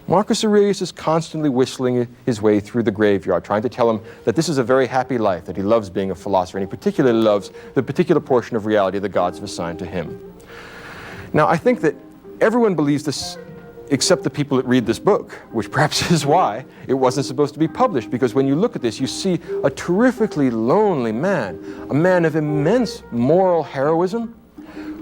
Marcus Aurelius is constantly whistling his way through the graveyard, trying to tell him that this is a very happy life, that he loves being a philosopher, and he particularly loves the particular portion of reality the gods have assigned to him. Now, I think that everyone believes this except the people that read this book, which perhaps is why it wasn't supposed to be published, because when you look at this, you see a terrifically lonely man, a man of immense moral heroism,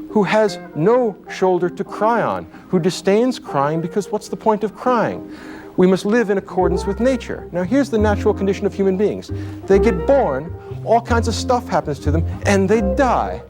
who has no shoulder to cry on, who disdains crying because what's the point of crying? We must live in accordance with nature. Now here's the natural condition of human beings. They get born, all kinds of stuff happens to them, and they die.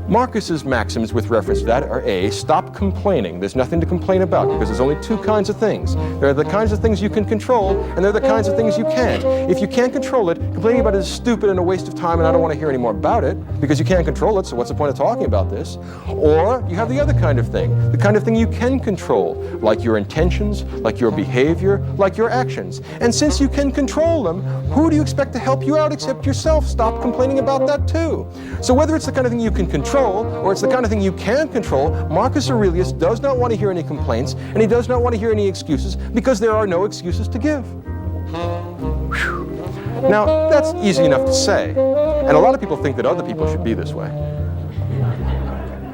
Marcus's maxims with reference to that are A, stop complaining. There's nothing to complain about because there's only two kinds of things. There are the kinds of things you can control, and there are the kinds of things you can't. If you can't control it, complaining about it is stupid and a waste of time, and I don't want to hear any more about it because you can't control it, so what's the point of talking about this? Or you have the other kind of thing, the kind of thing you can control, like your intentions, like your behavior, like your actions. And since you can control them, who do you expect to help you out except yourself? Stop complaining about that too. So whether it's the kind of thing you can control or it's the kind of thing you can't control, Marcus Aurelius does not want to hear any complaints, and he does not want to hear any excuses, because there are no excuses to give. Whew. Now, that's easy enough to say, and a lot of people think that other people should be this way.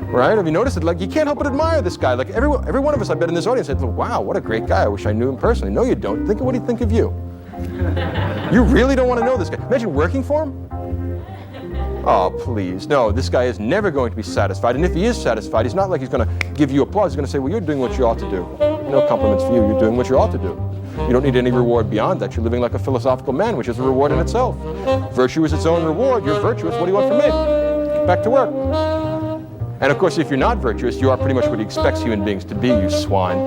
Right? Have you noticed it? Like, you can't help but admire this guy. Like, every one of us, I bet, in this audience said, wow, what a great guy. I wish I knew him personally. No, you don't. Think of what he'd think of you. You really don't want to know this guy. Imagine working for him. Oh, please. No, this guy is never going to be satisfied. And if he is satisfied, he's not like he's going to give you applause. He's going to say, well, you're doing what you ought to do. No compliments for you. You're doing what you ought to do. You don't need any reward beyond that. You're living like a philosophical man, which is a reward in itself. Virtue is its own reward. You're virtuous. What do you want from me? Get back to work. And of course, if you're not virtuous, you are pretty much what he expects human beings to be, you swine.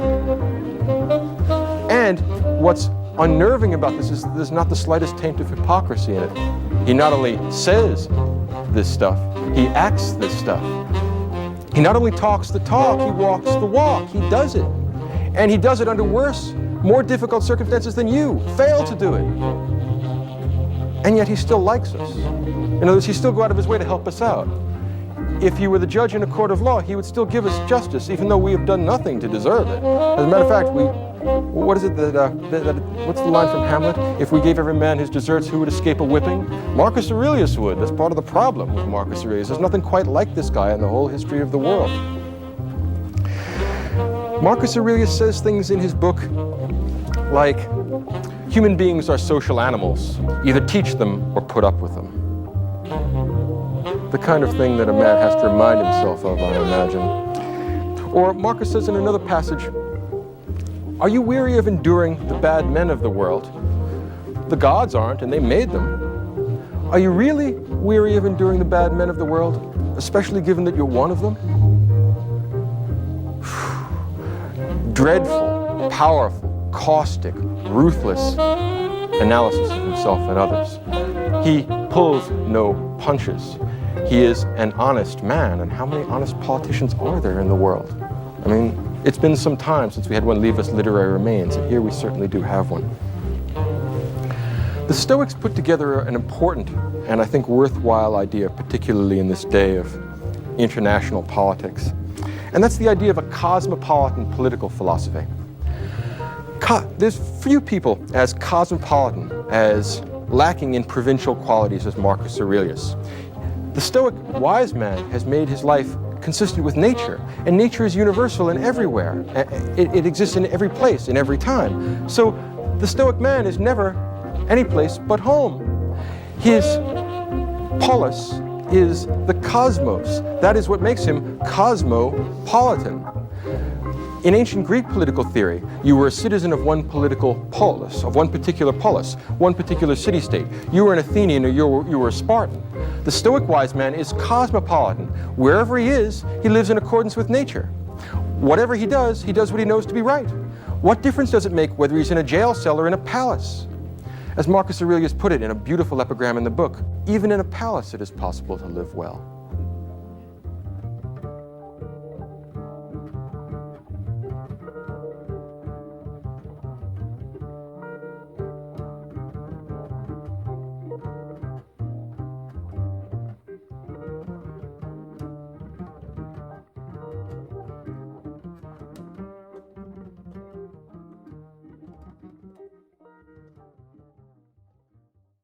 And what's unnerving about this is there's not the slightest taint of hypocrisy in it. He not only says this stuff, he acts this stuff. He not only talks the talk, he walks the walk. He does it. And he does it under worse, more difficult circumstances than you fail to do it. And yet he still likes us. In other words, he still go out of his way to help us out. If he were the judge in a court of law, he would still give us justice, even though we have done nothing to deserve it. As a matter of fact, what is it what's the line from Hamlet? If we gave every man his deserts, who would escape a whipping? Marcus Aurelius would. That's part of the problem with Marcus Aurelius. There's nothing quite like this guy in the whole history of the world. Marcus Aurelius says things in his book like, human beings are social animals. Either teach them or put up with them. The kind of thing that a man has to remind himself of, I imagine. Or Marcus says in another passage, are you weary of enduring the bad men of the world? The gods aren't, and they made them. Are you really weary of enduring the bad men of the world, especially given that you're one of them? Dreadful, powerful, caustic, ruthless analysis of himself and others. He pulls no punches. He is an honest man, and how many honest politicians are there in the world? I mean, it's been some time since we had one leave us literary remains, and here we certainly do have one. The Stoics put together an important and I think worthwhile idea, particularly in this day of international politics, and that's the idea of a cosmopolitan political philosophy. There's few people as cosmopolitan, as lacking in provincial qualities as Marcus Aurelius. The Stoic wise man has made his life consistent with nature, and nature is universal and everywhere. It exists in every place, in every time. So the Stoic man is never any place but home. His polis is the cosmos. That is what makes him cosmopolitan. In ancient Greek political theory, you were a citizen of one political polis, of one particular polis, one particular city-state. You were an Athenian or you were a Spartan. The Stoic wise man is cosmopolitan. Wherever he is, he lives in accordance with nature. Whatever he does what he knows to be right. What difference does it make whether he's in a jail cell or in a palace? As Marcus Aurelius put it in a beautiful epigram in the book, even in a palace it is possible to live well.